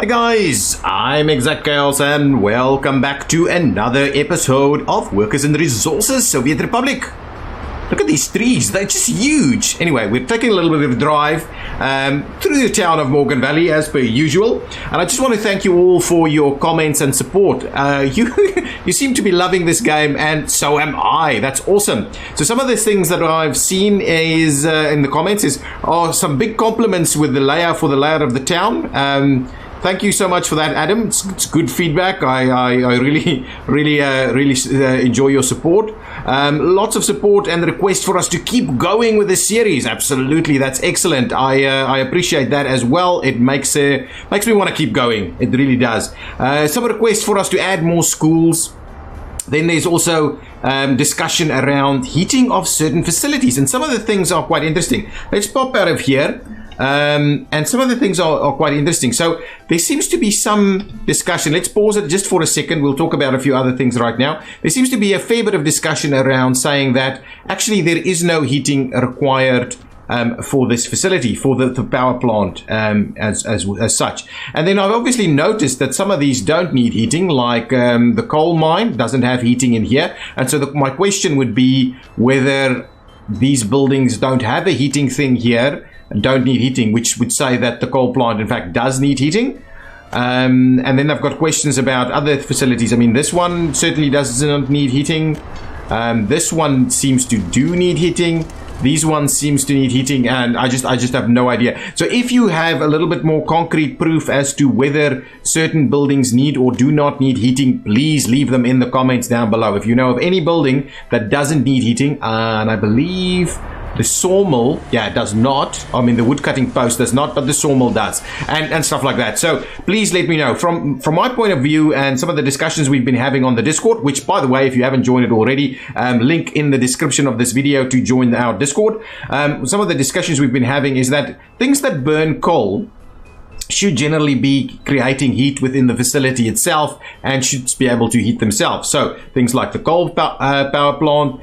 Hi guys, I'm ExactChaos and welcome back to another episode of Workers and Resources Soviet Republic. Look at these trees, they're just huge. Anyway, we're taking a little bit of a drive through the town of Morgan Valley as per usual. And I just want to thank you all for your comments and support. You seem to be loving this game, and so am I. That's awesome. So some of the things that I've seen is in the comments are some big compliments with the layout for the layout of the town. Thank you so much for that, Adam. It's good feedback. I really enjoy your support. Lots of support and requests for us to keep going with this series. Absolutely, that's excellent. I appreciate that as well. It makes me want to keep going. It really does. Some requests for us to add more schools. Then there's also discussion around heating of certain facilities, and some of the things are quite interesting. Let's pop out of here. And some of the things are quite interesting. So there seems to be some discussion. Let's pause it just for a second. We'll talk about a few other things right now. There seems to be a fair bit of discussion around saying that actually there is no heating required for this facility, for the power plant as such. And then I've obviously noticed that some of these don't need heating, like the coal mine doesn't have heating in here. And so my question would be whether these buildings don't have a heating thing here, don't need heating, which would say that the coal plant in fact does need heating. And then I've got questions about other facilities. I mean, this one certainly doesn't need heating. This one seems to do need heating. These ones seems to need heating, and I just have no idea. So if you have a little bit more concrete proof as to whether certain buildings need or do not need heating, please leave them in the comments down below. If you know of any building that doesn't need heating, and I believe the sawmill, yeah, it does not. I mean, the wood cutting post does not, but the sawmill does, and stuff like that. So please let me know. From my point of view, and some of the discussions we've been having on the Discord, which, by the way, if you haven't joined it already, link in the description of this video to join our Discord. Some of the discussions we've been having is that things that burn coal should generally be creating heat within the facility itself and should be able to heat themselves. So things like the coal power plant,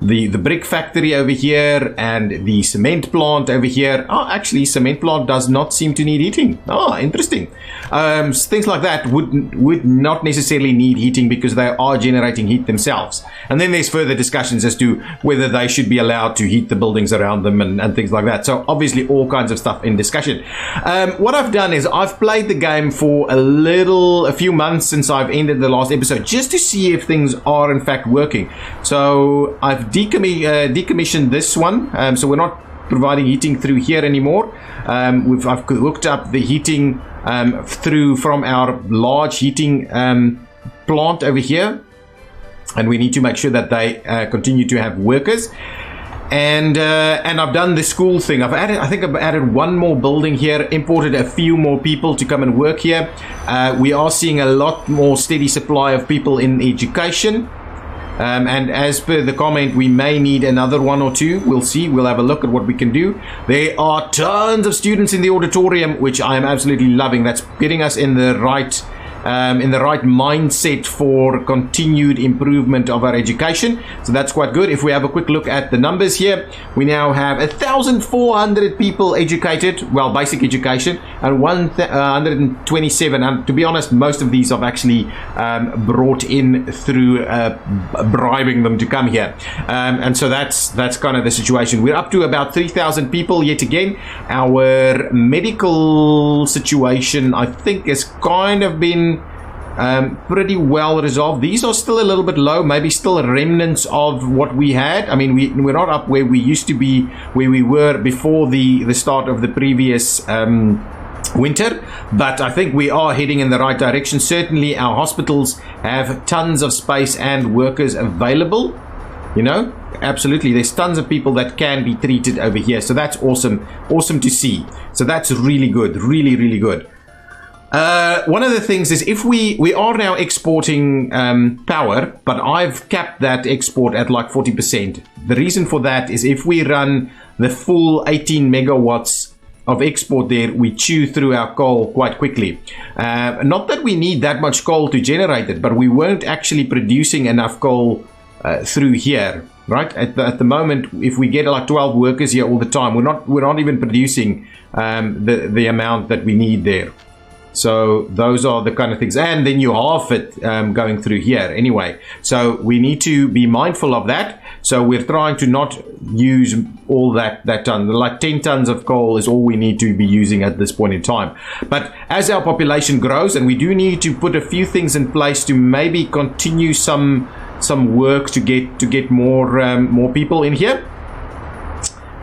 the brick factory over here, and the cement plant over here. Oh, actually, cement plant does not seem to need heating. Oh, interesting. Things like that would not necessarily need heating because they are generating heat themselves. And then there's further discussions as to whether they should be allowed to heat the buildings around them and things like that. So obviously all kinds of stuff in discussion. What I've done is I've played the game for a few months since I've ended the last episode, just to see if things are in fact working. So I've decommissioned this one, so we're not providing heating through here anymore. I've hooked up the heating through from our large heating plant over here, and we need to make sure that they continue to have workers. And I've done the school thing. I think I've added one more building here, imported a few more people to come and work here. We are seeing a lot more steady supply of people in education. And as per the comment, we may need another one or two. We'll see. We'll have a look at what we can do. There are tons of students in the auditorium, which I am absolutely loving. That's getting us in the right mindset for continued improvement of our education. So that's quite good. If we have a quick look at the numbers here, we now have 1,400 people educated, well, basic education, and 127. And to be honest, most of these I've actually brought in through bribing them to come here. And so that's kind of the situation. We're up to about 3,000 people yet again. Our medical situation, I think, has kind of been pretty well resolved. These are still a little bit low, maybe still remnants of what we had. I mean, we're not up where we used to be, where we were before the start of the previous winter, but I think we are heading in the right direction. Certainly our hospitals have tons of space and workers available, you know. Absolutely, there's tons of people that can be treated over here, so that's awesome to see. So that's really good, really good. One of the things is, if we are now exporting power, but I've capped that export at like 40%. The reason for that is if we run the full 18 megawatts of export there, we chew through our coal quite quickly. Not that we need that much coal to generate it, but we weren't actually producing enough coal through here. Right at the moment, if we get like 12 workers here all the time, we're not even producing the amount that we need there. So those are the kind of things, and then you half it going through here anyway. So we need to be mindful of that. So we're trying to not use all that ton. Like 10 tons of coal is all we need to be using at this point in time. But as our population grows, and we do need to put a few things in place to maybe continue some work to get more people in here.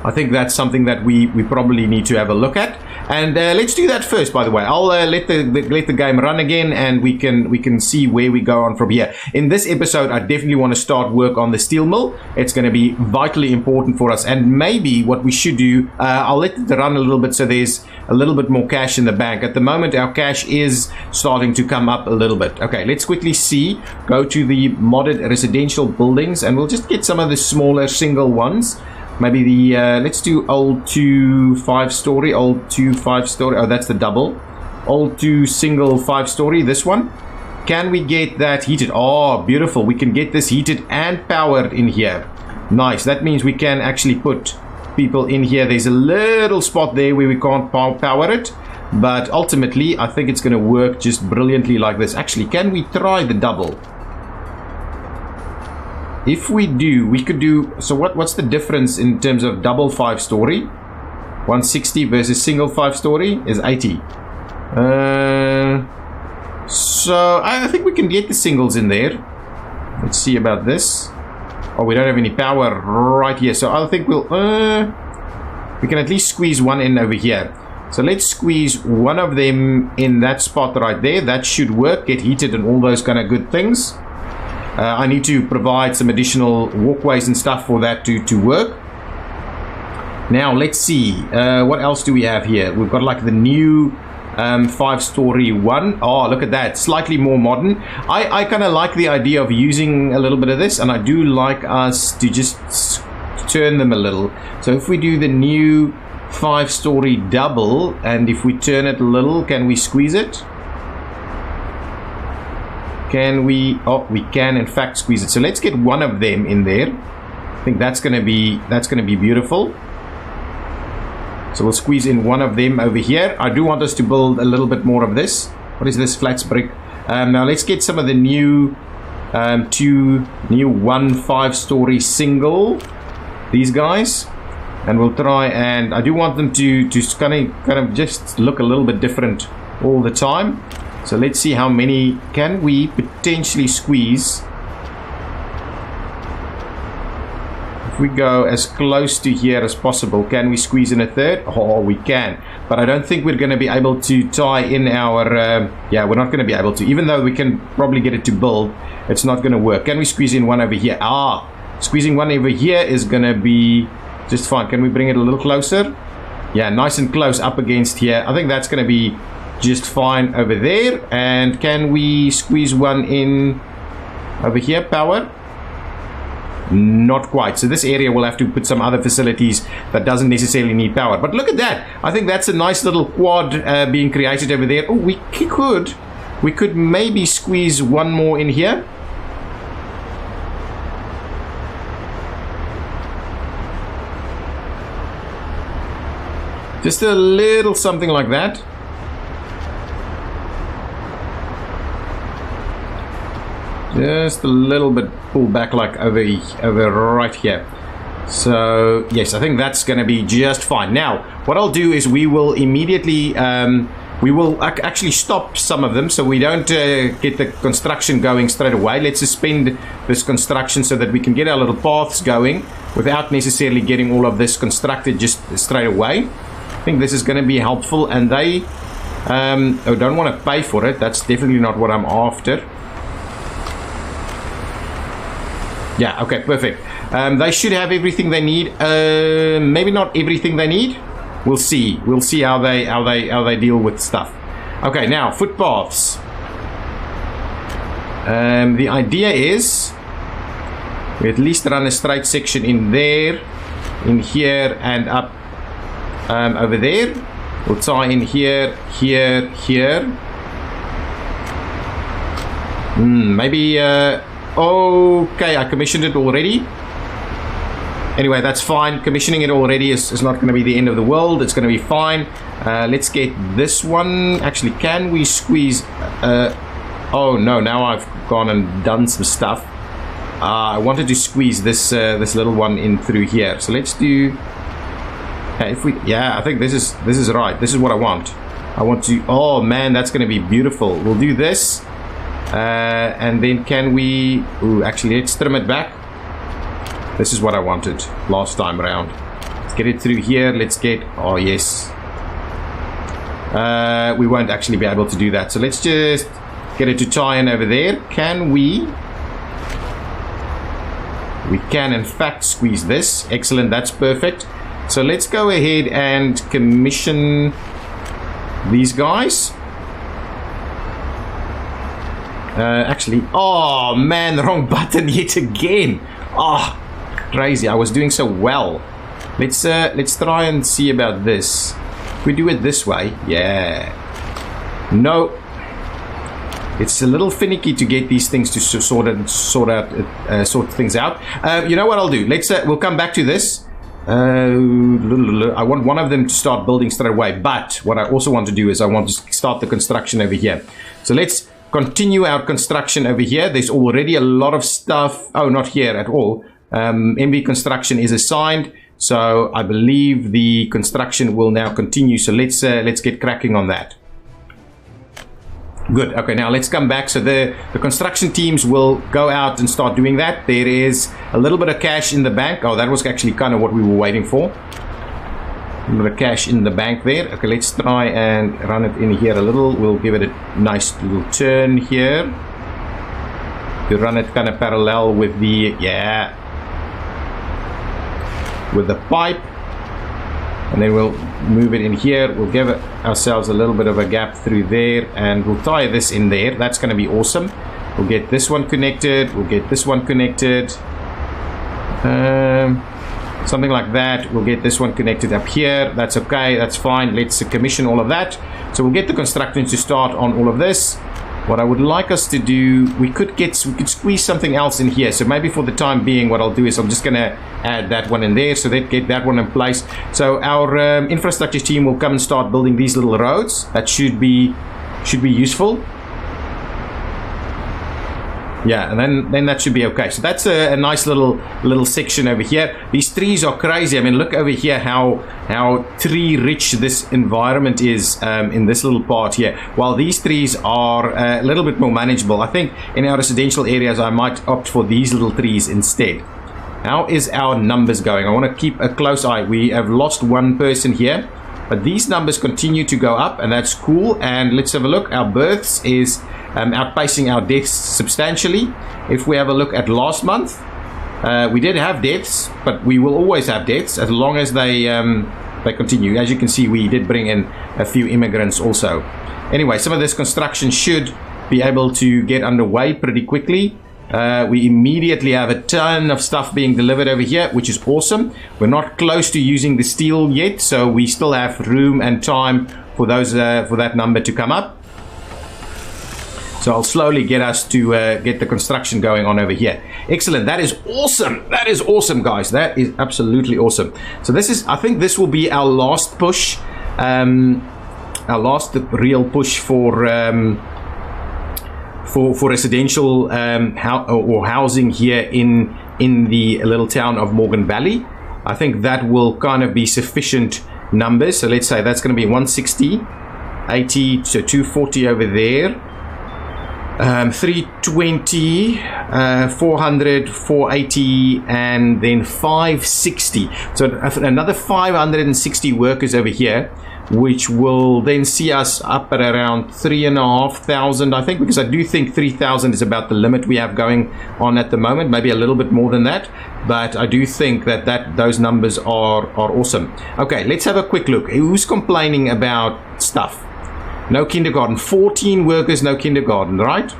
I think that's something that we probably need to have a look at, and let's do that first. By the way, I'll let the game run again, and we can see where we go on from here. In this episode, I definitely want to start work on the steel mill. It's going to be vitally important for us, and maybe what we should do, I'll let it run a little bit so there's a little bit more cash in the bank. At the moment, our cash is starting to come up a little bit. Okay, let's quickly see. Go to the modded residential buildings, and we'll just get some of the smaller single ones. Maybe the, let's do old 2 5-story, old 2 5-story. Oh, that's the double. Old 2 single 5-story, this one. Can we get that heated? Oh, beautiful. We can get this heated and powered in here. Nice. That means we can actually put people in here. There's a little spot there where we can't power it. But ultimately, I think it's going to work just brilliantly like this. Actually, can we try the double? If we do, we could do, so what's the difference in terms of double 5-story? 160 versus single 5-story is 80. So I think we can get the singles in there. Let's see about this. Oh, we don't have any power right here, so I think we can at least squeeze one in over here. So let's squeeze one of them in that spot right there. That should work, get heated and all those kind of good things. I need to provide some additional walkways and stuff for that to work. Now let's see, what else do we have here? We've got like the new 5-story one. Oh, look at that, slightly more modern. I kind of like the idea of using a little bit of this, and I do like us to just turn them a little. So if we do the new 5-story double, and if we turn it a little, can we squeeze it? Can we? Oh, we can in fact squeeze it. So let's get one of them in there. I think that's gonna be beautiful. So we'll squeeze in one of them over here. I do want us to build a little bit more of this. What is this flats brick? Now let's get some of the new 1 5-story single. These guys, and we'll try, and I do want them to kind of just look a little bit different all the time. So let's see how many can we potentially squeeze. If we go as close to here as possible, can we squeeze in a third? Oh, we can. But I don't think we're going to be able to tie in our... yeah, we're not going to be able to. Even though we can probably get it to build, it's not going to work. Can we squeeze in one over here? Ah, squeezing one over here is going to be just fine. Can we bring it a little closer? Yeah, nice and close up against here. I think that's going to be just fine over there. And can we squeeze one in over here? Power? Not quite. So this area will have to put some other facilities that doesn't necessarily need power. But look at that. I think that's a nice little quad being created over there. Oh, we could maybe squeeze one more in here. Just a little something like that. Just a little bit pull back, like over right here. So yes, I think that's going to be just fine. Now what I'll do is we will immediately we will actually stop some of them so we don't get the construction going straight away. Let's suspend this construction so that we can get our little paths going without necessarily getting all of this constructed just straight away. I think this is going to be helpful, and they don't want to pay for it. That's definitely not what I'm after. Yeah, okay, perfect. They should have everything they need. Maybe not everything they need. We'll see. We'll see how they deal with stuff. Okay, now footpaths. The idea is we at least run a straight section in there, in here, and up over there. We'll tie in here, here, here. Maybe. Okay, I commissioned it already. Anyway, that's fine. Commissioning it already is not going to be the end of the world. It's going to be fine. Let's get this one. Actually, can we squeeze... oh, no. Now I've gone and done some stuff. I wanted to squeeze this this little one in through here. So let's do... if we... Yeah, I think this is right. This is what I want. I want to... Oh, man, that's going to be beautiful. We'll do this. And then can we... Ooh, actually, let's trim it back. This is what I wanted last time around. Let's get it through here. Let's get... Oh, yes. We won't actually be able to do that. So let's just get it to tie in over there. Can we... We can, in fact, squeeze this. Excellent. That's perfect. So let's go ahead and commission these guys. Actually... Oh, man. The wrong button yet again. Oh, crazy. I was doing so well. Let's try and see about this. If we do it this way, yeah. No, it's a little finicky to get these things to sort things out. You know what I'll do? We'll come back to this. I want one of them to start building straight away. But what I also want to do is I want to start the construction over here. So let's continue our construction over here. There's already a lot of stuff. Oh, not here at all. MB construction is assigned, so I believe the construction will now continue. So let's get cracking on that. Good. Okay, now let's come back. So the construction teams will go out and start doing that. There is a little bit of cash in the bank. Oh, that was actually kind of what we were waiting for. A little bit of cash in the bank there. Okay, let's try and run it in here a little. We'll give it a nice little turn here to run it kind of parallel with the with the pipe, and then we'll move it in here. We'll give ourselves a little bit of a gap through there, and we'll tie this in there. That's going to be awesome. We'll get this one connected. We'll get this one connected. Something like that. We'll get this one connected up here. That's okay. That's fine. Let's commission all of that. So we'll get the construction to start on all of this. What I would like us to do, we could squeeze something else in here. So maybe for the time being, what I'll do is I'm just going to add that one in there. So that get that one in place. So our infrastructure team will come and start building these little roads. That should be useful. Yeah, and then that should be okay. So that's a nice little section over here. These trees are crazy. I mean, look over here how tree rich this environment is in this little part here. While these trees are a little bit more manageable, I think in our residential areas I might opt for these little trees instead. How is our numbers going? I want to keep a close eye. We have lost one person here, but these numbers continue to go up, and that's cool. And let's have a look. Our births is outpacing our deaths substantially. If we have a look at last month, we did have deaths, but we will always have deaths as long as they continue. As you can see, we did bring in a few immigrants also. Anyway, some of this construction should be able to get underway pretty quickly. We immediately have a ton of stuff being delivered over here, which is awesome. We're not close to using the steel yet, so we still have room and time for those for that number to come up. So I'll slowly get us to get the construction going on over here. Excellent. That is awesome. That is awesome, guys. That is absolutely awesome. So I think this will be our last push, our last real push for residential housing here in the little town of Morgan Valley. I think that will kind of be sufficient numbers. So let's say that's going to be 160, 80, so 240 over there. 320, 400, 480, and then 560. So another 560 workers over here, which will then see us up at around 3,500, I think, because I do think 3,000 is about the limit we have going on at the moment, maybe a little bit more than that, but I do think that those numbers are awesome. Okay, let's have a quick look. Who's complaining about stuff? No kindergarten. 14 workers, no kindergarten, right?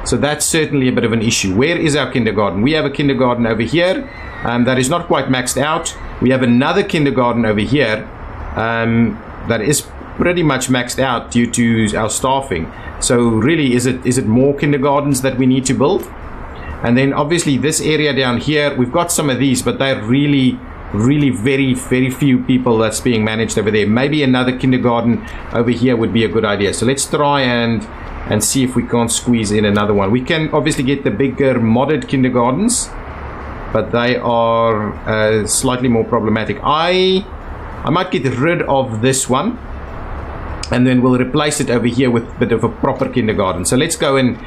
So that's certainly a bit of an issue. Where is our kindergarten? We have a kindergarten over here that is not quite maxed out. We have another kindergarten over here that is pretty much maxed out due to our staffing. So really, is it more kindergartens that we need to build? And then obviously this area down here, we've got some of these, but they're really very few people that's being managed over there. Maybe another kindergarten over here would be a good idea. So let's try and see if we can't squeeze in another one. We can obviously get the bigger modded kindergartens, but they are slightly more problematic. I might get rid of this one, and then we'll replace it over here with a bit of a proper kindergarten. So let's go and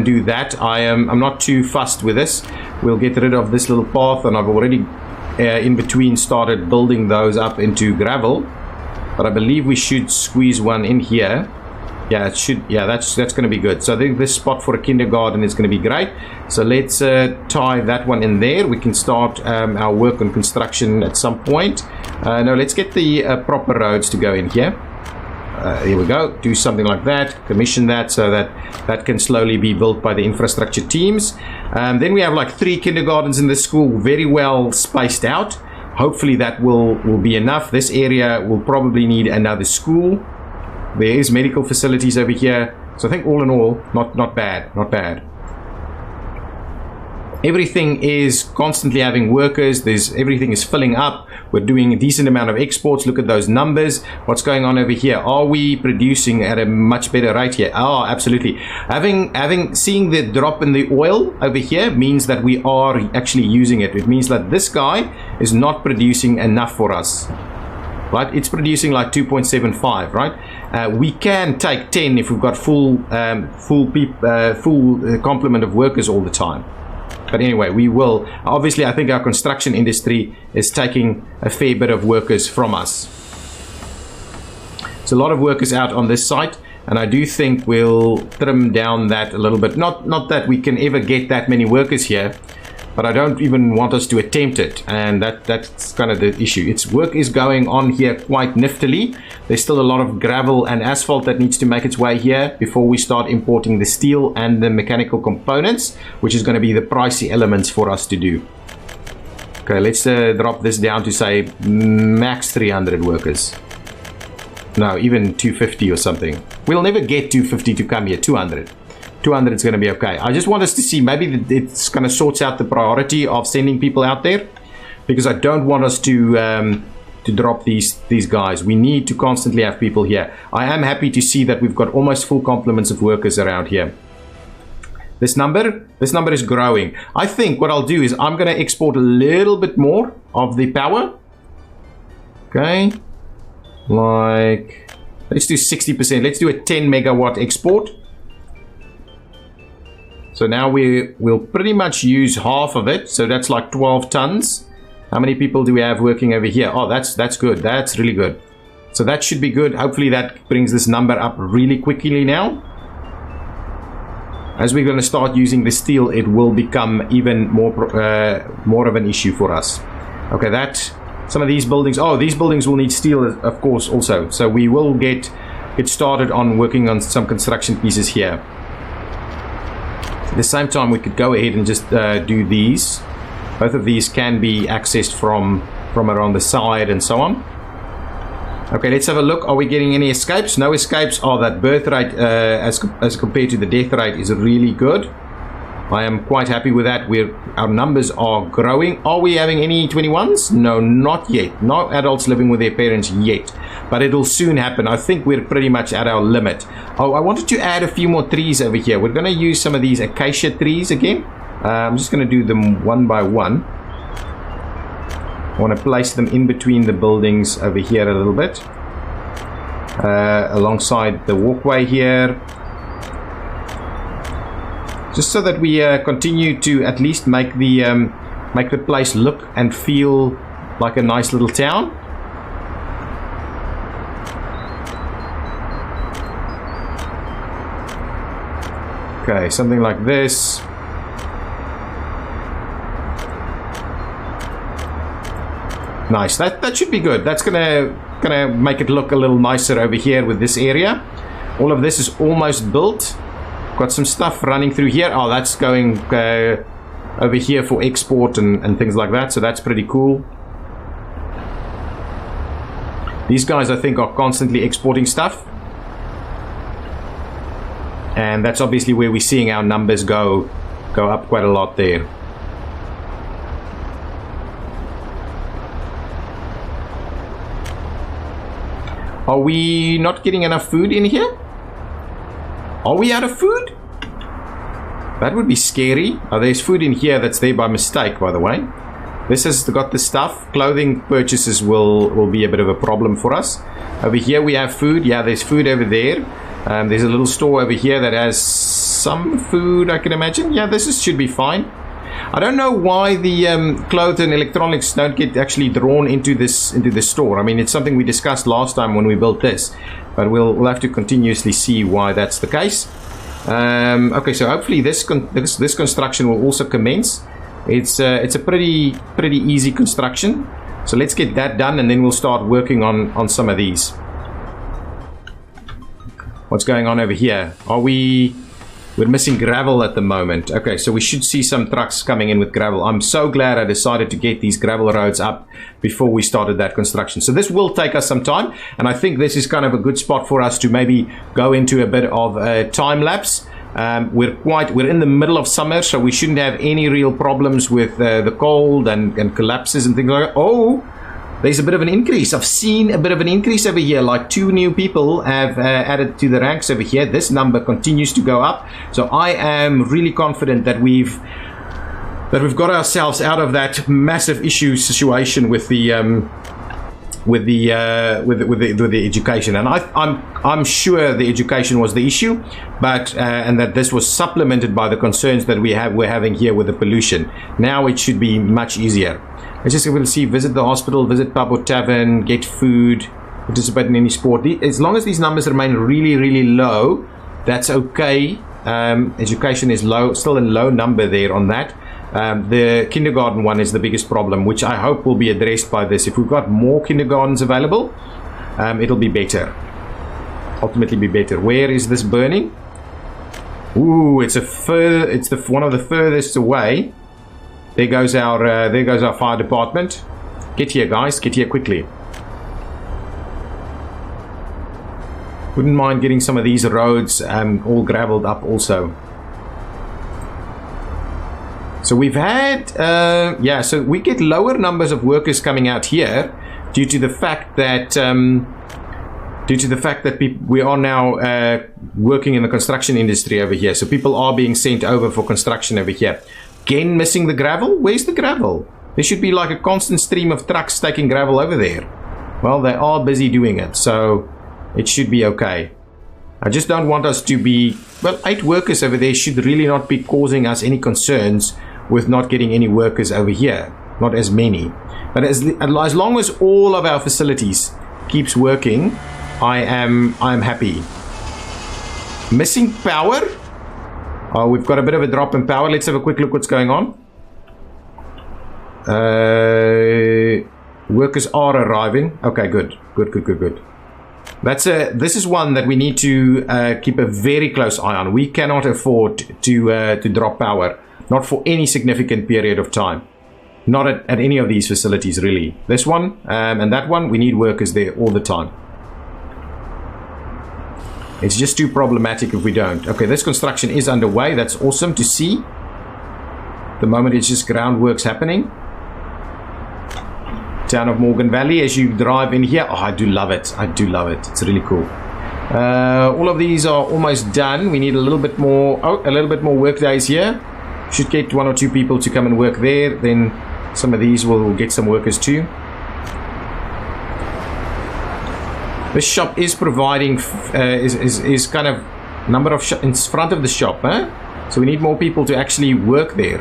do that. I'm not too fussed with this. We'll get rid of this little path, and I've already in between started building those up into gravel, but I believe we should squeeze one in here. Yeah, it should. Yeah, that's going to be good. So I think this spot for a kindergarten is going to be great. So let's tie that one in there. We can start our work on construction at some point. No, let's get the proper roads to go in here. Here we go. Do something like that. Commission that so that can slowly be built by the infrastructure teams. Then we have like 3 kindergartens in this school, very well spaced out. Hopefully that will be enough. This area will probably need another school. There is medical facilities over here. So I think all in all, not bad. Everything is constantly having workers. Everything is filling up. We're doing a decent amount of exports. Look at those numbers. What's going on over here? Are we producing at a much better rate here? Oh, absolutely. Seeing the drop in the oil over here means that we are actually using it. It means that this guy is not producing enough for us. Right? It's producing like 2.75, right? We can take 10 if we've got full complement of workers all the time. But anyway, we will. Obviously, I think our construction industry is taking a fair bit of workers from us. There's a lot of workers out on this site, and I do think we'll trim down that a little bit. Not that we can ever get that many workers here, but I don't even want us to attempt it, and that's kind of the issue. Its work is going on here quite niftily. There's still a lot of gravel and asphalt that needs to make its way here before we start importing the steel and the mechanical components, which is going to be the pricey elements for us to do. Okay, let's drop this down to say max 300 workers. No, even 250 or something. We'll never get 250 to come here. 200 is going to be okay. I just want us to see maybe it's going to sort out the priority of sending people out there, because I don't want us to drop these guys. We need to constantly have people here. I am happy to see that we've got almost full complements of workers around here. This number is growing. I think what I'll do is I'm going to export a little bit more of the power. Okay, like let's do 60%. Let's do a 10 megawatt export. So now we'll pretty much use half of it. So that's like 12 tons. How many people do we have working over here? Oh, that's good. That's really good. So that should be good. Hopefully that brings this number up really quickly now. As we're going to start using the steel, it will become even more of an issue for us. Okay, some of these buildings. Oh, these buildings will need steel, of course, also. So we will get started on working on some construction pieces here. At the same time, we could go ahead and just do these. Both of these can be accessed from around the side and so on. Okay, let's have a look. Are we getting any escapes? No escapes. Oh, that birth rate as compared to the death rate is really good. I am quite happy with that. Our numbers are growing. Are we having any 21s? No, not yet. No adults living with their parents yet. But it'll soon happen. I think we're pretty much at our limit. Oh, I wanted to add a few more trees over here. We're going to use some of these acacia trees again. I'm just going to do them one by one. I want to place them in between the buildings over here a little bit. Alongside the walkway here. Just so that we continue to at least make the place look and feel like a nice little town. Okay, something like this. Nice. That should be good. That's gonna make it look a little nicer over here with this area. All of this is almost built. Got some stuff running through here. Oh, that's going over here for export and things like that. So that's pretty cool. These guys, I think, are constantly exporting stuff. And that's obviously where we're seeing our numbers go go up quite a lot there. Are we not getting enough food in here? Are we out of food? That would be scary. Oh, there's food in here that's there by mistake, by the way. This has got the stuff. Clothing purchases will be a bit of a problem for us. Over here we have food. Yeah, there's food over there. There's a little store over here that has some food, I can imagine. Yeah, should be fine. I don't know why the clothes and electronics don't get actually drawn into this store. I mean, it's something we discussed last time when we built this, but we'll have to continuously see why that's the case. Okay, so hopefully this construction will also commence. It's a pretty easy construction. So let's get that done, and then we'll start working on some of these. What's going on over here? We're missing gravel at the moment. Okay, so we should see some trucks coming in with gravel. I'm so glad I decided to get these gravel roads up before we started that construction. So this will take us some time, and I think this is kind of a good spot for us to maybe go into a bit of a time lapse. We're in the middle of summer, so we shouldn't have any real problems with the cold and collapses and things like that. Oh, there's a bit of an increase. I've seen a bit of an increase over here, like 2 new people have added to the ranks over here. This number continues to go up, so I am really confident that we've got ourselves out of that massive issue situation with the education. And I'm sure the education was the issue, but and that this was supplemented by the concerns that we're having here with the pollution. Now it should be much easier. Let's just we'll see, visit the hospital, visit pub or tavern, get food, participate in any sport. As long as these numbers remain really low, that's okay. Education is low, still a low number there on that. The kindergarten one is the biggest problem, which I hope will be addressed by this. If we've got more kindergartens available, it'll be better. Ultimately be better. Where is this burning? Ooh, it's one of the furthest away. There goes our fire department. Get here, guys. Get here quickly. Wouldn't mind getting some of these roads all graveled up also. So we've had, so we get lower numbers of workers coming out here due to the fact that we are now working in the construction industry over here. So people are being sent over for construction over here. Again, missing the gravel. Where's the gravel? There should be like a constant stream of trucks taking gravel over there. Well, they are busy doing it, so it should be okay. I just don't want us to be, well, 8 workers over there should really not be causing us any concerns with not getting any workers over here. Not as many. But as long as all of our facilities keeps working, I am happy. Missing power? Oh, we've got a bit of a drop in power. Let's have a quick look what's going on. Workers are arriving. Okay, good. This is one that we need to keep a very close eye on. We cannot afford to drop power. Not for any significant period of time. Not at any of these facilities, really. This one and that one, we need workers there all the time. It's just too problematic if we don't. Okay, this construction is underway. That's awesome to see. The moment it's just groundworks happening. Town of Morgan Valley as you drive in here. Oh, I do love it. It's really cool. All of these are almost done. We need a little bit more. Oh, a little bit more work days here. Should get 1 or 2 people to come and work there. Then some of these will get some workers too. This shop is providing is kind of number of in front of the shop, huh? So we need more people to actually work there.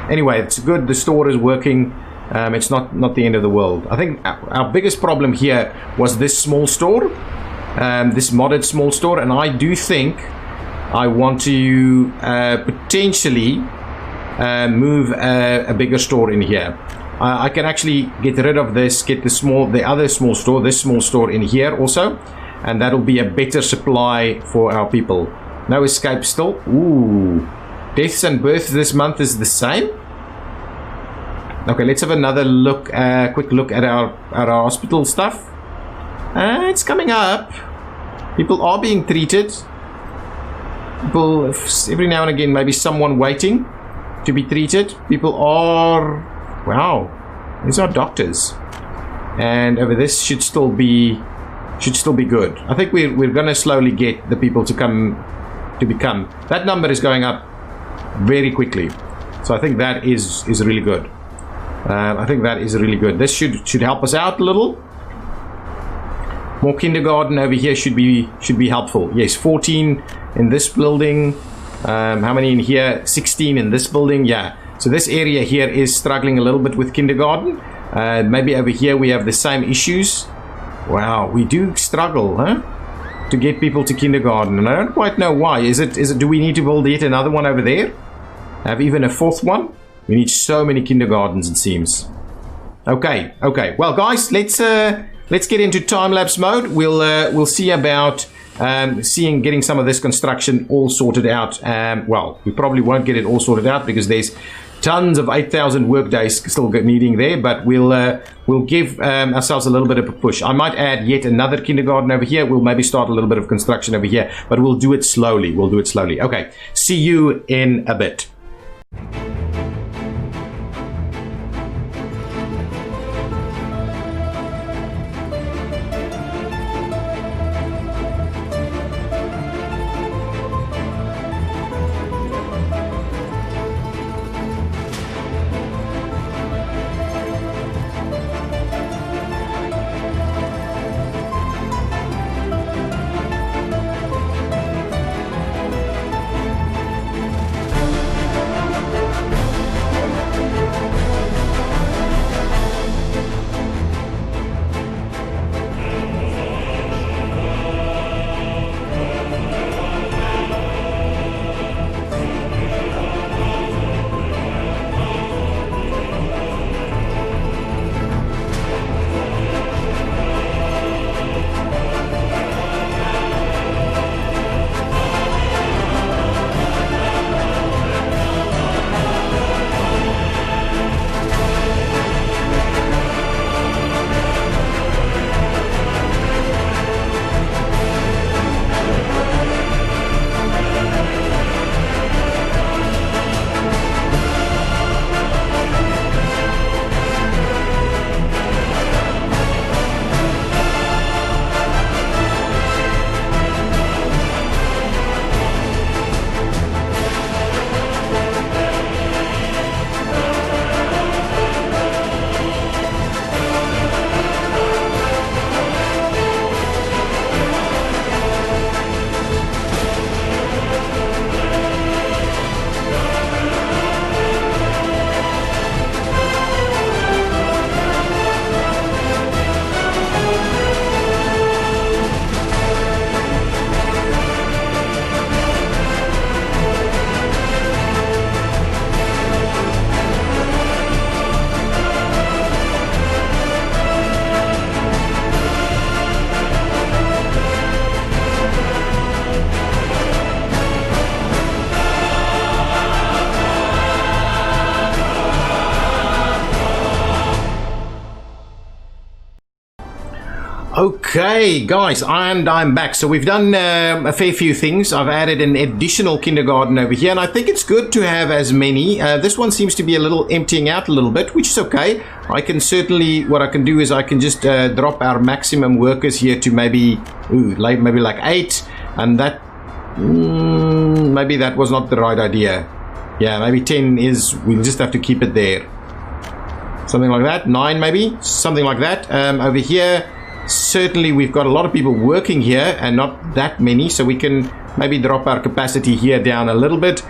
Anyway, it's good. The store is working. It's not the end of the world. I think our biggest problem here was this small store, this modded small store, and I do think I want to potentially move a bigger store in here. I can actually get rid of this, get the other small store, this small store in here also, and that'll be a better supply for our people. No escape still. Ooh, deaths and births this month is the same. Okay, let's have another look, quick look at our hospital stuff. It's coming up. People are being treated. People, every now and again, maybe someone waiting to be treated. People are, wow, these are doctors. And over this should still be good. I think we're going to slowly get the people to become. That number is going up very quickly. So I think that is really good. I think that is really good. This should help us out a little. More kindergarten over here should be helpful. Yes, 14 in this building. How many in here? 16 in this building. Yeah. So this area here is struggling a little bit with kindergarten. Maybe over here we have the same issues. Wow, we do struggle, huh? To get people to kindergarten, and I don't quite know why. Is it? Do we need to build yet another one over there? Have even a fourth one? We need so many kindergartens, it seems. Okay. Well, guys, let's get into time-lapse mode. We'll see about getting some of this construction all sorted out. Well, we probably won't get it all sorted out because there's tons of 8,000 work days still needing there, but we'll give ourselves a little bit of a push. I might add yet another kindergarten over here. We'll maybe start a little bit of construction over here, but we'll do it slowly. Okay, see you in a bit. Okay, guys, and I'm back. So we've done a fair few things. I've added an additional kindergarten over here, and I think it's good to have as many. This one seems to be a little emptying out a little bit, which is okay. I can certainly, what I can do is I can just drop our maximum workers here to maybe like 8, and that maybe that was not the right idea. Yeah, maybe 10 is, we'll just have to keep it there. Something like that, 9 maybe, something like that. Over here, certainly we've got a lot of people working here and not that many, so we can maybe drop our capacity here down a little bit.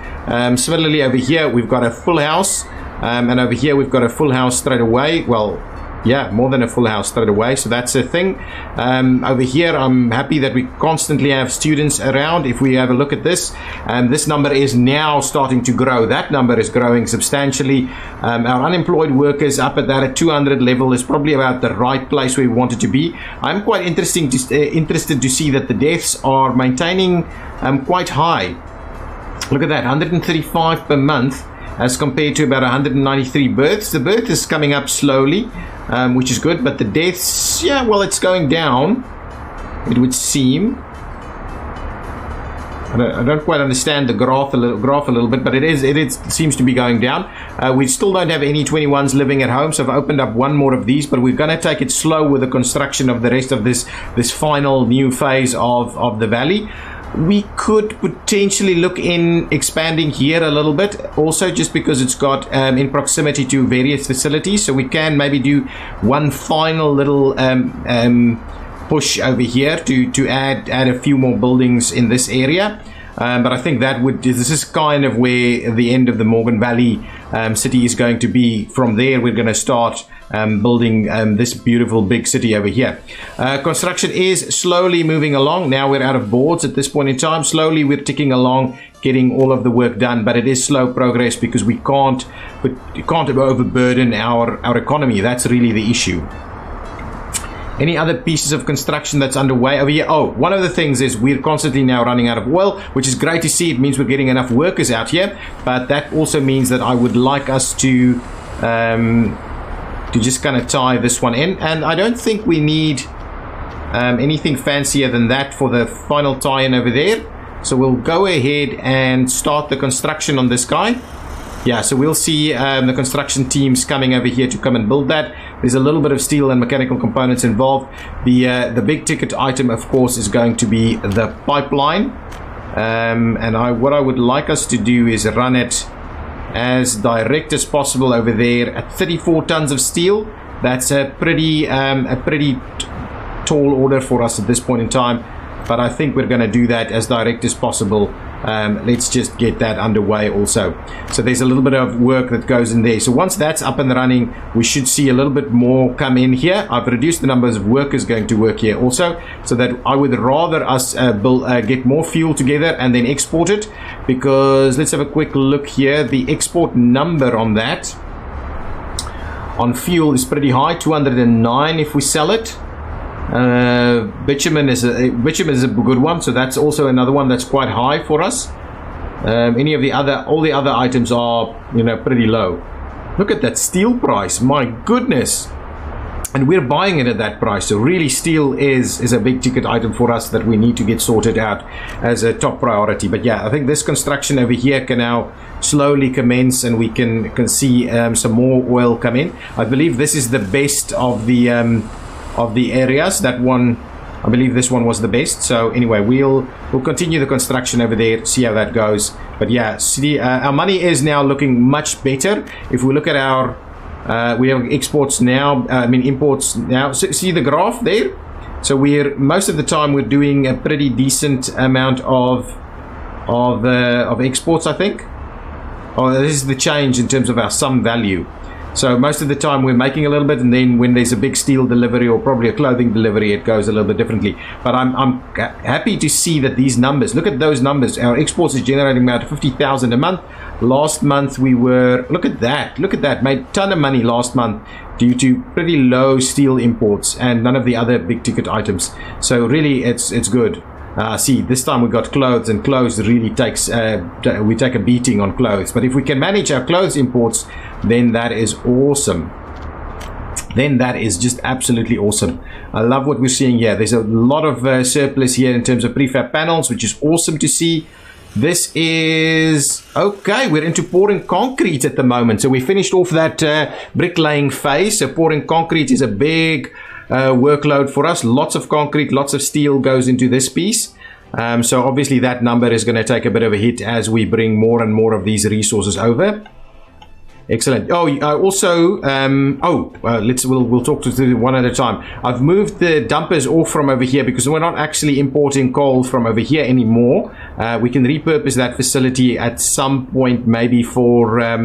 Similarly over here we've got a full house, and over here we've got a full house straight away. Well, yeah, more than a full house straight away, so that's a thing. Over here I'm happy that we constantly have students around. If we have a look at this, this number is now starting to grow. That number is growing substantially. Our unemployed workers up at that 200 level is probably about the right place where we want it to be. I'm quite interested to see that the deaths are maintaining quite high. Look at that, 135 per month as compared to about 193 births. The birth is coming up slowly, which is good, but the deaths, yeah, well, it's going down, it would seem. I don't quite understand the graph a little bit, but it seems to be going down. We still don't have any 21s living at home, so I've opened up one more of these, but we're going to take it slow with the construction of the rest of this final new phase of the valley. We could potentially look in expanding here a little bit, also just because it's got in proximity to various facilities, so we can maybe do one final little push over here to add a few more buildings in this area. But I think this is kind of where the end of the Morgan Valley city is going to be. From there, we're going to start building this beautiful big city over here. Construction is slowly moving along. Now we're out of boards at this point in time. Slowly we're ticking along, getting all of the work done, but it is slow progress because we can't overburden our economy. That's really the issue. Any other pieces of construction that's underway over here? Oh, one of the things is we're constantly now running out of oil, which is great to see. It means we're getting enough workers out here, but that also means that I would like us to just kind of tie this one in, and I don't think we need anything fancier than that for the final tie-in over there. So we'll go ahead and start the construction on this guy. Yeah, so we'll see the construction teams coming over here to come and build that. There's a little bit of steel and mechanical components involved. The big ticket item, of course, is going to be the pipeline. What I would like us to do is run it as direct as possible over there at 34 tons of steel. That's a pretty tall order for us at this point in time, but I think we're going to do that as direct as possible. Let's just get that underway also. So there's a little bit of work that goes in there. So once that's up and running, we should see a little bit more come in here. I've reduced the numbers of workers going to work here also, so that I would rather us get more fuel together and then export it, because let's have a quick look here. The export number on that on fuel is pretty high, 209 if we sell it. Bitumen is a good one, so that's also another one that's quite high for us. All the other items are, pretty low. Look at that steel price, my goodness, and we're buying it at that price. So really, steel is a big ticket item for us that we need to get sorted out as a top priority. But yeah, I think this construction over here can now slowly commence, and we can see some more oil come in. I believe this is the best of the areas. That one, I believe this one was the best. So anyway, we'll continue the construction over there, see how that goes. But yeah, see, our money is now looking much better. If we look at our we have exports now, imports now. So, see the graph there? So most of the time we're doing a pretty decent amount of exports, I think. Oh, this is the change in terms of our sum value. So most of the time we're making a little bit, and then when there's a big steel delivery or probably a clothing delivery, it goes a little bit differently. But I'm happy to see that these numbers, look at those numbers. Our exports is generating about 50,000 a month. Last month we were, look at that, made a ton of money last month due to pretty low steel imports and none of the other big ticket items. So really it's good. See, this time we got clothes, and clothes really we take a beating on clothes. But if we can manage our clothes imports, then that is awesome. Then that is just absolutely awesome. I love what we're seeing here. There's a lot of surplus here in terms of prefab panels, which is awesome to see. This is okay. We're into pouring concrete at the moment. So we finished off that bricklaying phase. So pouring concrete is a big workload for us. Lots of concrete, lots of steel goes into this piece. So obviously that number is going to take a bit of a hit as we bring more and more of these resources over. Excellent. Oh, also, we'll talk to one at a time. I've moved the dumpers off from over here because we're not actually importing coal from over here anymore. We can repurpose that facility at some point, maybe for I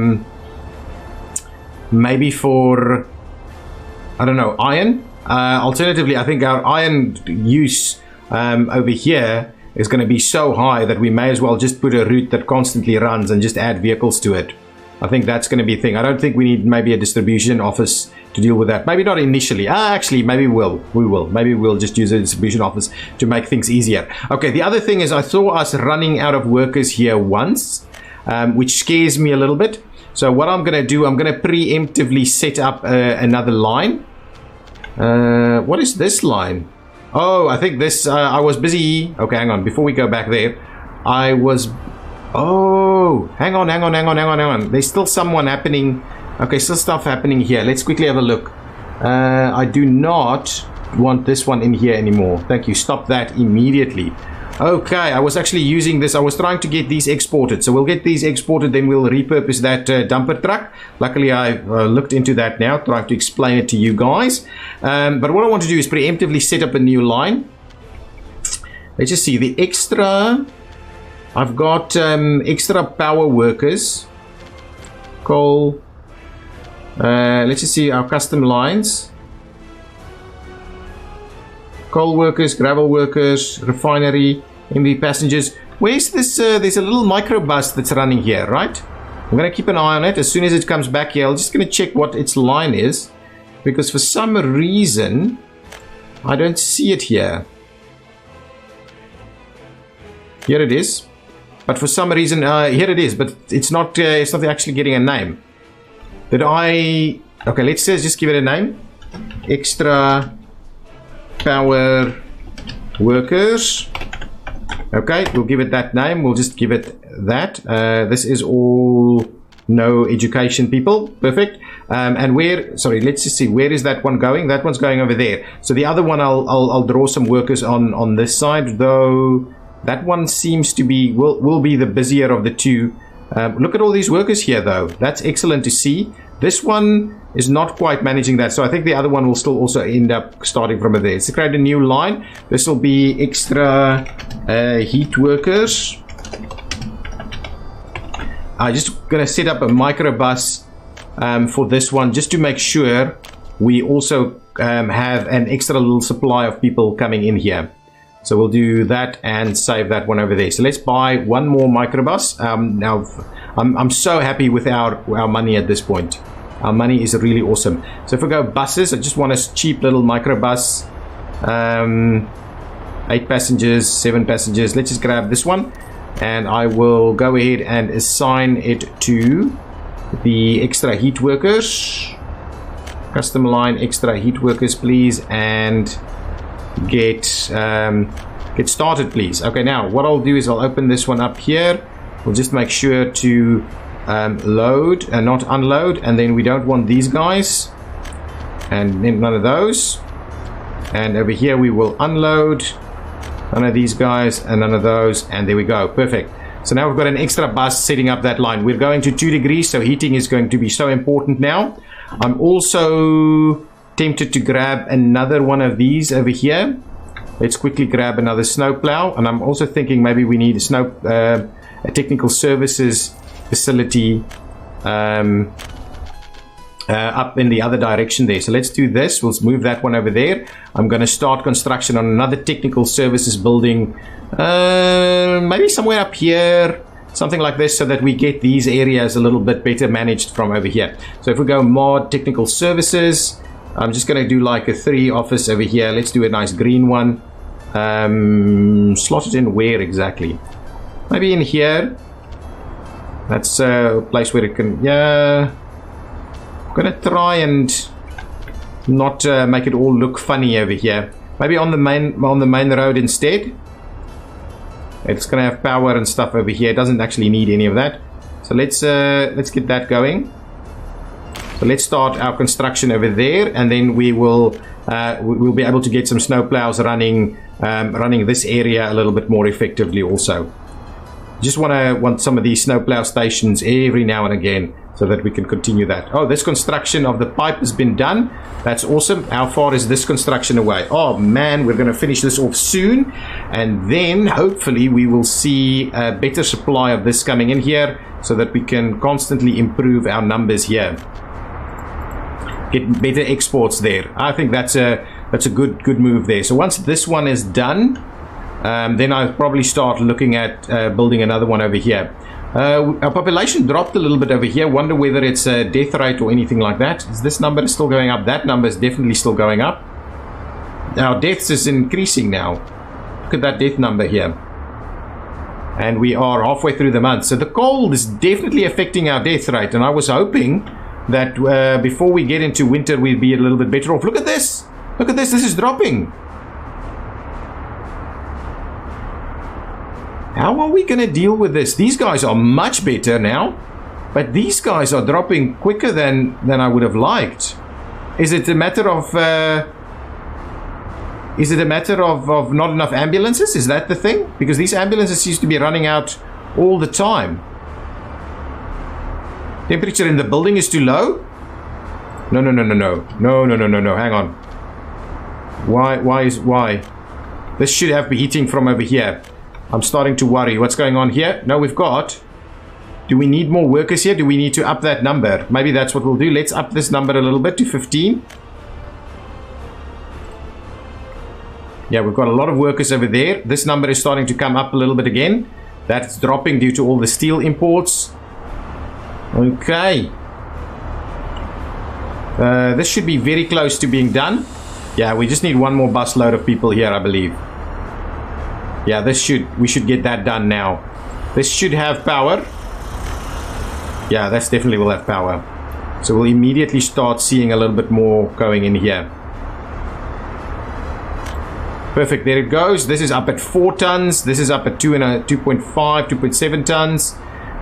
don't know, iron. Alternatively, I think our iron use over here is going to be so high that we may as well just put a route that constantly runs and just add vehicles to it. I think that's going to be a thing. I don't think we need maybe a distribution office to deal with that. Maybe not initially. Actually, maybe we will. Maybe we'll just use a distribution office to make things easier. Okay, the other thing is I saw us running out of workers here once, which scares me a little bit. So what I'm going to do, I'm going to preemptively set up another line. What is this line? Oh, I think this, I was busy. Okay, hang on. Before we go back there, I was... Oh, hang on. There's still someone happening. Okay, still stuff happening here. Let's quickly have a look. I do not want this one in here anymore. Thank you. Stop that immediately. Okay, I was actually using this. I was trying to get these exported. So we'll get these exported, then we'll repurpose that dumper truck. Luckily, I've looked into that now, trying to explain it to you guys. But what I want to do is preemptively set up a new line. Let's just see. The extra... I've got extra power workers. Coal. Let's just see our custom lines. Coal workers, gravel workers, refinery, MV passengers. Where's this? There's a little microbus that's running here, right? I'm going to keep an eye on it. As soon as it comes back here, I'm just going to check what its line is. Because for some reason, I don't see it here. Here it is. But for some reason, here it is. But it's not actually getting a name. Did I... Okay, let's just give it a name. Extra power workers. Okay, we'll give it that name. We'll just give it that. This is all no education people. Perfect. And where... Sorry, let's just see. Where is that one going? That one's going over there. So the other one, I'll draw some workers on this side. Though that one seems to be... will be the busier of the two. Look at all these workers here, though. That's excellent to see. This one is not quite managing that, so I think the other one will still also end up starting from there. Let's create a new line. This will be extra heat workers. I'm just going to set up a microbus for this one, just to make sure we also have an extra little supply of people coming in here. So we'll do that and save that one over there. So let's buy one more microbus. Now, I'm so happy with our money at this point. Our money is really awesome. So if we go buses, I just want a cheap little microbus. 8 passengers, 7 passengers. Let's just grab this one. And I will go ahead and assign it to the extra heat workers. Custom line extra heat workers, please. And get started, please. Okay, now what I'll do is I'll open this one up here. We'll just make sure to load and not unload, and then we don't want these guys, and then none of those. And over here we will unload none of these guys and none of those, and there we go. Perfect. So now we've got an extra bus setting up that line. We're going to 2 degrees, so heating is going to be so important now. I'm also tempted to grab another one of these over here. Let's quickly grab another snowplow, and I'm also thinking maybe we need a technical services facility up in the other direction there. So let's do this. We'll move that one over there. I'm going to start construction on another technical services building, maybe somewhere up here, something like this, so that we get these areas a little bit better managed from over here. So if we go mod technical services, I'm just going to do like a 3 office over here. Let's do a nice green one. Slot it in where exactly? Maybe in here. That's a place where it can... Yeah. I'm going to try and not make it all look funny over here. Maybe on the main road instead. It's going to have power and stuff over here. It doesn't actually need any of that. So let's get that going. So let's start our construction over there, and then we'll be able to get some snowplows running this area a little bit more effectively also. Just want some of these snowplow stations every now and again, so that we can continue that. Oh, this construction of the pipe has been done. That's awesome. How far is this construction away? Oh man, we're going to finish this off soon, and then hopefully we will see a better supply of this coming in here, so that we can constantly improve our numbers here. Get better exports there. I think that's a good move there. So once this one is done, then I'll probably start looking at building another one over here. Our population dropped a little bit over here. Wonder whether it's a death rate or anything like that. Is this number still going up? That number is definitely still going up. Our deaths is increasing now. Look at that death number here. And we are halfway through the month. So the cold is definitely affecting our death rate. And I was hoping that before we get into winter, we'd be a little bit better off. Look at this. Look at this. This is dropping. How are we going to deal with this? These guys are much better now, but these guys are dropping quicker than I would have liked. Is it a matter of not enough ambulances? Is that the thing? Because these ambulances seem to be running out all the time. Temperature in the building is too low? No. Hang on. Why? This should have been heating from over here. I'm starting to worry. What's going on here? No, we've got... Do we need more workers here? Do we need to up that number? Maybe that's what we'll do. Let's up this number a little bit to 15. Yeah, we've got a lot of workers over there. This number is starting to come up a little bit again. That's dropping due to all the steel imports. Okay. This should be very close to being done. Yeah, we just need one more busload of people here, I believe. Yeah, we should get that done now. This should have power. Yeah, that's definitely will have power. So we'll immediately start seeing a little bit more going in here. Perfect, there it goes. This is up at 4 tons. This is up at 2.5, 2.7 tons.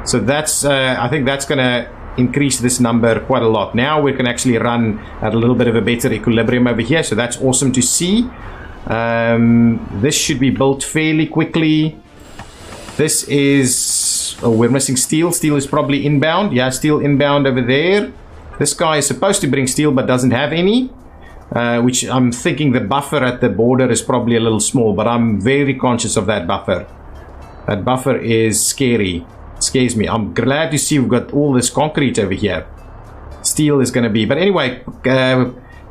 So that's, I think that's going to increase this number quite a lot. Now we can actually run at a little bit of a better equilibrium over here. So that's awesome to see. This should be built fairly quickly. This is... Oh, we're missing steel. Steel is probably inbound. Yeah, steel inbound over there. This guy is supposed to bring steel but doesn't have any. Which I'm thinking the buffer at the border is probably a little small. But I'm very conscious of that buffer. That buffer is scary. It scares me. I'm glad to see we've got all this concrete over here. Steel is going to be... But anyway...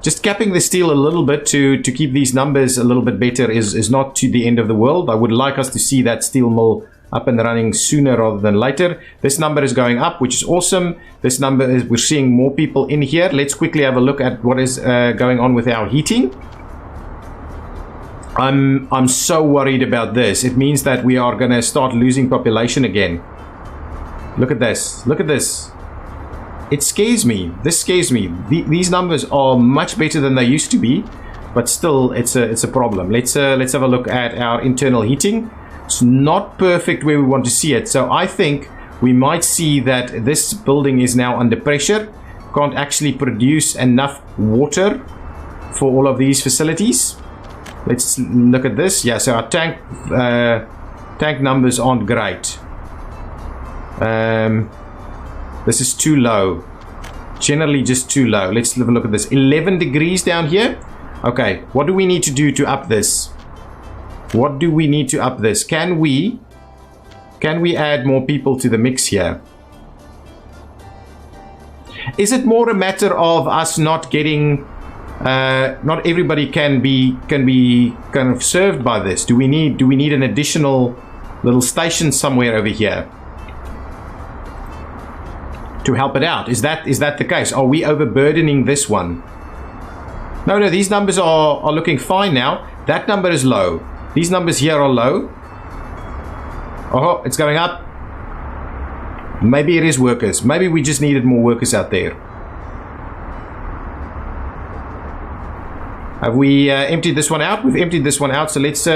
just capping the steel a little bit to keep these numbers a little bit better is not to the end of the world. I would like us to see that steel mill up and running sooner rather than later. This number is going up, which is awesome. This number is, we're seeing more people in here. Let's quickly have a look at what is going on with our heating. I'm so worried about this. It means that we are going to start losing population again. Look at this. Look at this. It scares me. This scares me. These numbers are much better than they used to be, but still, it's a problem. Let's have a look at our internal heating. It's not perfect where we want to see it, so I think we might see that this building is now under pressure. Can't actually produce enough water for all of these facilities. Let's look at this. Yeah, so our tank numbers aren't great. This is too low. Generally just too low. Let's have a look at this. 11 degrees down here. Okay, what do we need to do to up this? What do we need to up this? Can we add more people to the mix here? Is it more a matter of us not getting... not everybody can be kind of served by this? Do we need an additional little station somewhere over here to help it out? Is that the case? Are we overburdening this one? No, these numbers are looking fine now. That number is low. These numbers here are low. Oh, it's going up. Maybe it is workers. Maybe we just needed more workers out there. Have we emptied this one out? We've emptied this one out, so let's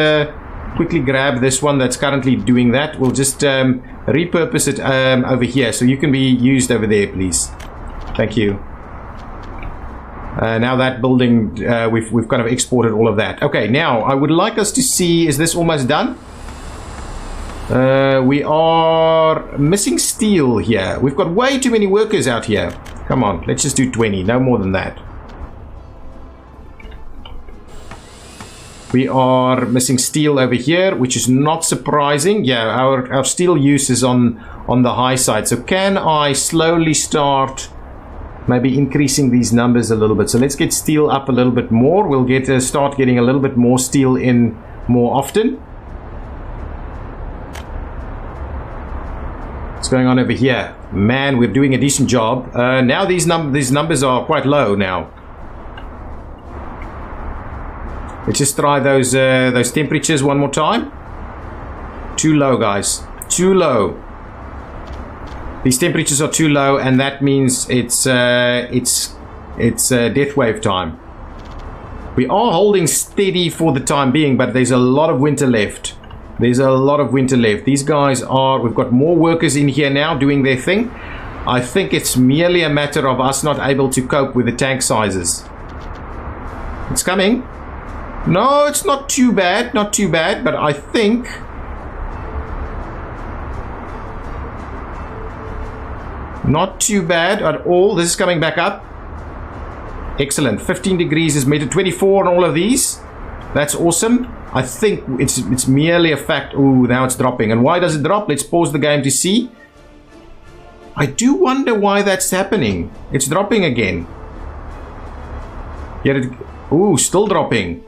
quickly grab this one that's currently doing that. We'll just repurpose it over here, so you can be used over there, please. Thank you. Now that building, we've kind of exported all of that. Okay, now I would like us to see, is this almost done? We are missing steel here. We've got way too many workers out here. Come on, let's just do 20, no more than that. We are missing steel over here, which is not surprising. Yeah, our steel use is on the high side. So can I slowly start maybe increasing these numbers a little bit? So let's get steel up a little bit more. We'll start getting a little bit more steel in more often. What's going on over here? Man, we're doing a decent job. Now these numbers are quite low now. Let's just try those temperatures one more time. Too low, guys. Too low. These temperatures are too low, and that means it's death wave time. We are holding steady for the time being, but there's a lot of winter left. There's a lot of winter left. These guys are, we've got more workers in here now doing their thing. I think it's merely a matter of us not able to cope with the tank sizes. It's coming. No, it's not too bad, not too bad, but I think not too bad at all. This is coming back up. Excellent. 15 degrees is made to 24 on all of these. That's awesome. I think it's merely a fact. Ooh, now it's dropping. And why does it drop? Let's pause the game to see. I do wonder why that's happening. It's dropping again. Yet it, ooh, still dropping.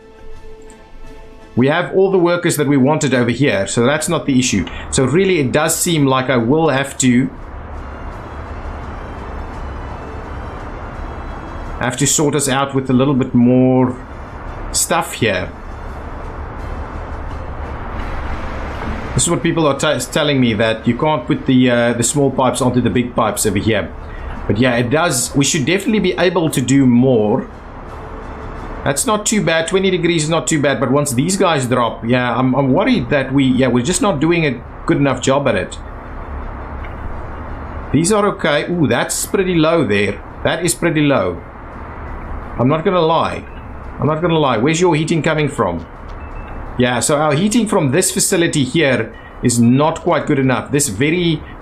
We have all the workers that we wanted over here, so that's not the issue. So really it does seem like I will have to sort us out with a little bit more stuff here. This is what people are telling me, that you can't put the small pipes onto the big pipes over here. But yeah, it does. We should definitely be able to do more. That's not too bad. 20 degrees is not too bad. But once these guys drop, yeah, I'm worried that we're just not doing a good enough job at it. These are okay. Ooh, that's pretty low there. That is pretty low. I'm not gonna lie. I'm not gonna lie. Where's your heating coming from? Yeah, so our heating from this facility here is not quite good enough. The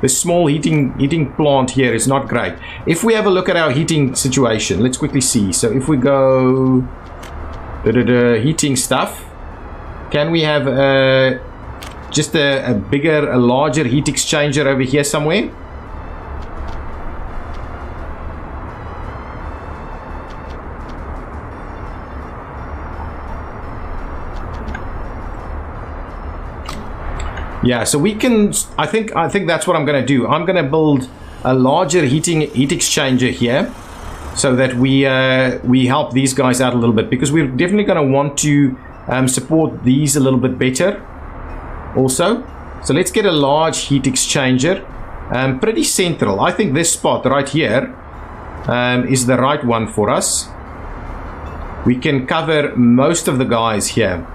small heating plant here is not great. If we have a look at our heating situation, let's quickly see. So if we go heating stuff, can we have just a larger heat exchanger over here somewhere? Yeah, so we can, I think that's what I'm going to do. I'm going to build a larger heat exchanger here so that we help these guys out a little bit, because we're definitely going to want to support these a little bit better also. So let's get a large heat exchanger, pretty central. I think this spot right here is the right one for us. We can cover most of the guys here.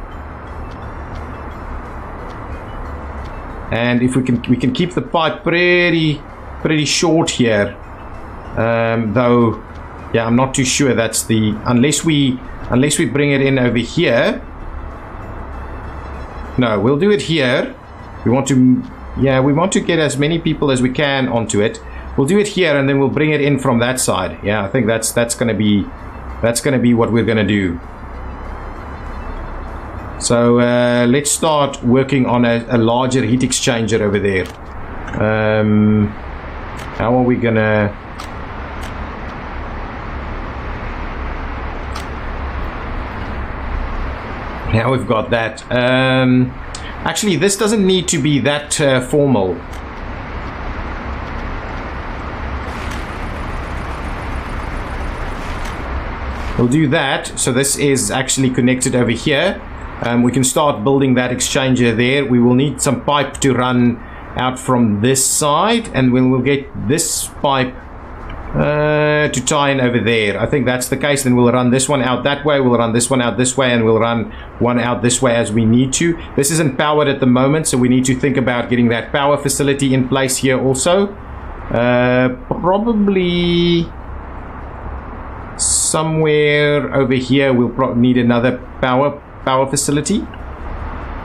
And if we can keep the pipe pretty short here, though, yeah, I'm not too sure that's the, unless we bring it in over here. No, we'll do it here. We want to get as many people as we can onto it. We'll do it here, and then we'll bring it in from that side. Yeah, I think that's gonna be what we're gonna do. So let's start working on a larger heat exchanger over there. How are we gonna? Now we've got that. Actually, this doesn't need to be that formal. We'll do that. So this is actually connected over here. We can start building that exchanger there. We will need some pipe to run out from this side, and we'll get this pipe to tie in over there. I think that's the case. Then we'll run this one out that way, we'll run this one out this way, and we'll run one out this way as we need to. This isn't powered at the moment, so we need to think about getting that power facility in place here also. Probably somewhere over here we'll probably need another power facility,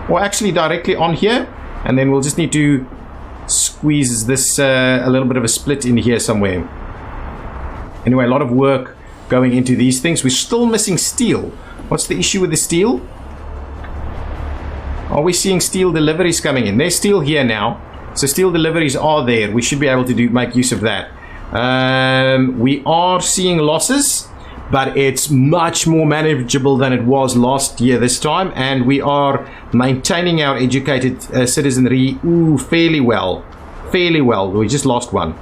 or actually directly on here, and then we'll just need to squeeze this a little bit of a split in here somewhere. Anyway, a lot of work going into these things. We're still missing steel. What's the issue with the steel? Are we seeing steel deliveries coming in? There's steel here now, so steel deliveries are there. We should be able to make use of that. We are seeing losses, but it's much more manageable than it was last year this time, and we are maintaining our educated citizenry fairly well. We just lost one.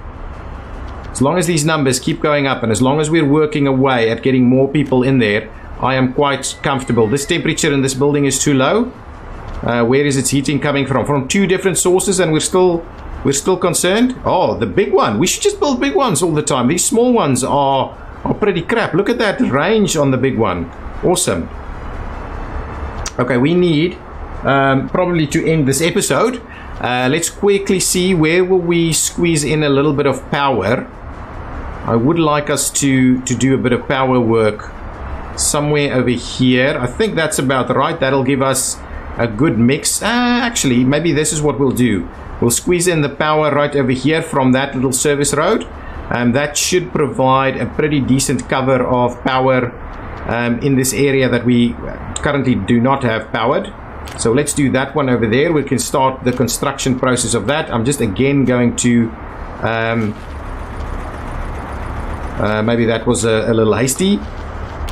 As long as these numbers keep going up, and as long as we're working away at getting more people in there, I am quite comfortable. This temperature in this building is too low. Where is its heating coming from? From two different sources, and we're still concerned. Oh, the big one. We should just build big ones all the time. These small ones are pretty crap. Look at that range on the big one. Awesome. Okay, we need probably to end this episode. Let's quickly see where will we squeeze in a little bit of power. I would like us to do a bit of power work somewhere over here. I think that's about right. That'll give us a good mix. Actually, maybe this is what we'll do. We'll squeeze in the power right over here from that little service road. That should provide a pretty decent cover of power in this area that we currently do not have powered. So let's do that one over there. We can start the construction process of that. I'm just again going to maybe that was a little hasty.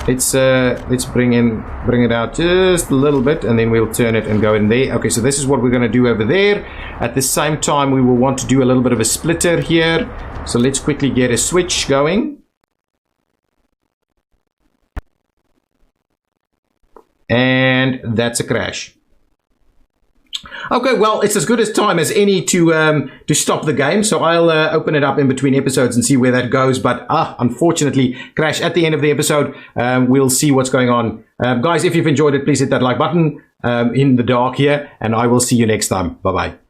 Let's bring it out just a little bit, and then we'll turn it and go in there. Okay, so this is what we're going to do over there. At the same time, we will want to do a little bit of a splitter here. So let's quickly get a switch going. And that's a crash. Okay, well, it's as good a time as any to stop the game. So I'll open it up in between episodes and see where that goes. But unfortunately, crash at the end of the episode. We'll see what's going on. Guys, if you've enjoyed it, please hit that like button in the dark here. And I will see you next time. Bye-bye.